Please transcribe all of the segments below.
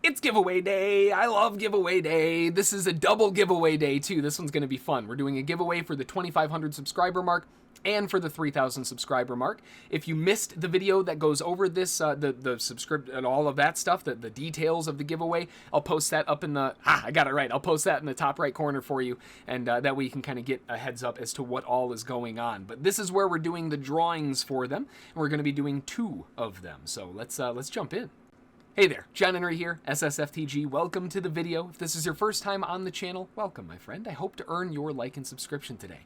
It's giveaway day. I love giveaway day. This is a double giveaway day too. This one's going to be fun. We're doing a giveaway for the 2,500 subscriber mark and for the 3,000 subscriber mark. If you missed the video that goes over this, the subscript and all of that stuff, the details of the giveaway, I'll post that up in the, I got it right. I'll post that in the top right corner for you, and that way you can kind of get a heads up as to what all is going on. But this is where we're doing the drawings for them, and we're going to be doing 2 of them. So let's jump in. Hey there, John Henry here, SSFTG. Welcome to the video. If this is your first time on the channel, welcome, my friend. I hope to earn your like and subscription today.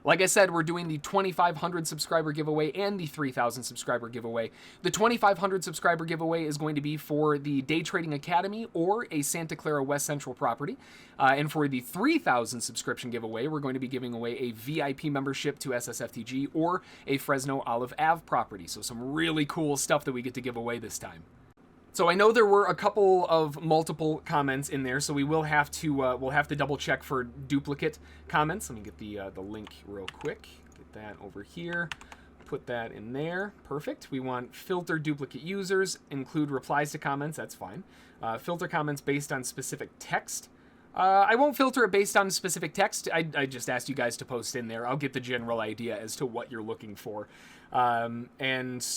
Like I said, we're doing the 2,500 subscriber giveaway and the 3,000 subscriber giveaway. The 2,500 subscriber giveaway is going to be for the Day Trading Academy or a Santa Clara West Central property. And for the 3,000 subscription giveaway, we're going to be giving away a VIP membership to SSFTG or a Fresno Olive Ave property. So some really cool stuff that we get to give away this time. So I know there were a couple of multiple comments in there, so we will have to we'll have to double check for duplicate comments. Let me get the link real quick. Get that over here. Put that in there. Perfect. We want filter duplicate users, include replies to comments. That's fine. Filter comments based on specific text. I won't filter it based on specific text. I just asked you guys to post in there. I'll get the general idea as to what you're looking for. And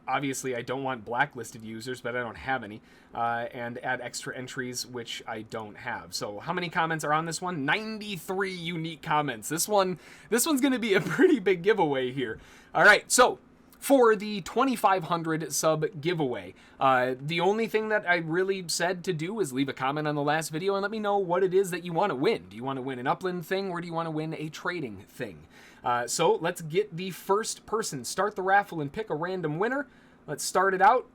obviously, I don't want blacklisted users, but I don't have any, and add extra entries, which I don't have. So how many comments are on this one? 93 unique comments. This one's going to be a pretty big giveaway here. All right, so for the 2,500 sub giveaway, the only thing that I really said to do is leave a comment on the last video and let me know what it is that you want to win. Do you want to win an upland thing, or do you want to win a trading thing? So let's get the first person. Start the raffle and pick a random winner. Let's start it out.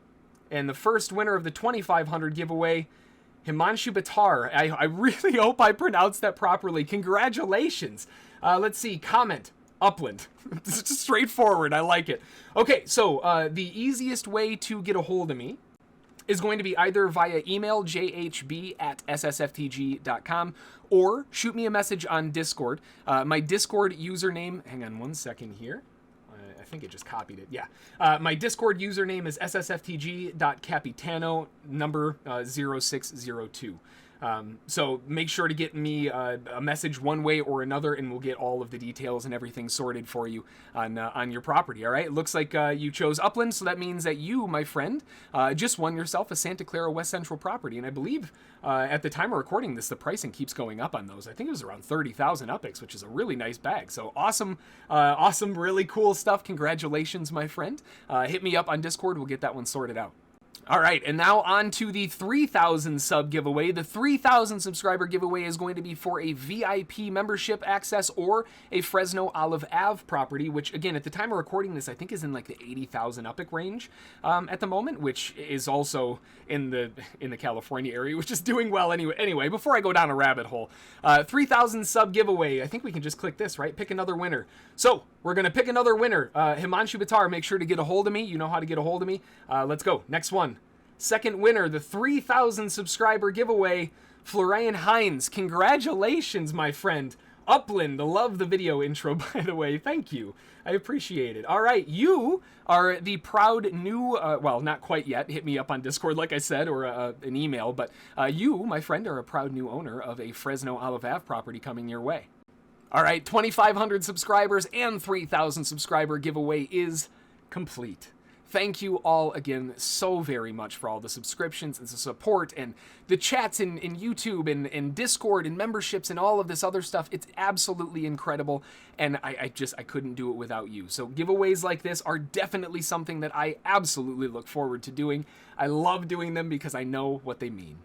And the first winner of the 2,500 giveaway, Himanshu Batar. I really hope I pronounced that properly. Congratulations. Let's see. Comment. Upland. It's just straightforward. I like it. Okay, so the easiest way to get a hold of me is going to be either via email, jhb@ssftg.com, or shoot me a message on Discord. My Discord username, hang on one second here. I think it just copied it. Yeah. My Discord username is ssftg.capitano, number 0602. So make sure to get me a message one way or another, and we'll get all of the details and everything sorted for you on your property. All right. It looks like you chose Upland, so that means that you, my friend, just won yourself a Santa Clara West Central property. And I believe at the time of recording this, the pricing keeps going up on those. I think it was around 30,000 UPIX, which is a really nice bag. So awesome, awesome, really cool stuff. Congratulations, my friend. Hit me up on Discord. We'll get that one sorted out. All right, and now on to the 3,000 sub giveaway. The 3,000 subscriber giveaway is going to be for a VIP membership access or a Fresno Olive Ave property, which, again, at the time of recording this, I think is in like the 80,000 UPIC range at the moment, which is also in the California area, which is doing well anyway. Anyway, before I go down a rabbit hole, 3,000 sub giveaway. I think we can just click this, right? Pick another winner. So we're going to pick another winner. Himanshu Batar, make sure to get a hold of me. You know how to get a hold of me. Let's go. Next one. Second winner, the 3,000 subscriber giveaway, Florian Hines. Congratulations, my friend. Upland, love the video intro, by the way. Thank you. I appreciate it. All right, you are the proud new, well, not quite yet. Hit me up on Discord, like I said, or an email. But you, my friend, are a proud new owner of a Fresno Olive Ave property coming your way. All right, 2,500 subscribers and 3,000 subscriber giveaway is complete. Thank you all again so very much for all the subscriptions and the support and the chats in YouTube and Discord and memberships and all of this other stuff. It's absolutely incredible, and I couldn't do it without you. So giveaways like this are definitely something that I absolutely look forward to doing. I love doing them because I know what they mean.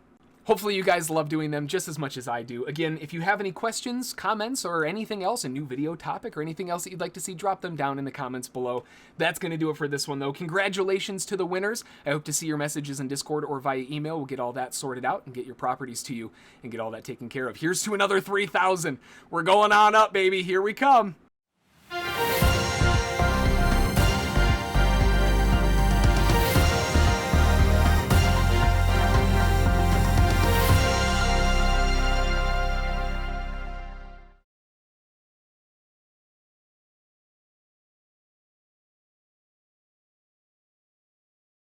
Hopefully you guys love doing them just as much as I do. Again, if you have any questions, comments, or anything else, a new video topic or anything else that you'd like to see, drop them down in the comments below. That's going to do it for this one, though. Congratulations to the winners. I hope to see your messages in Discord or via email. We'll get all that sorted out and get your properties to you and get all that taken care of. Here's to another 3,000. We're going on up, baby. Here we come.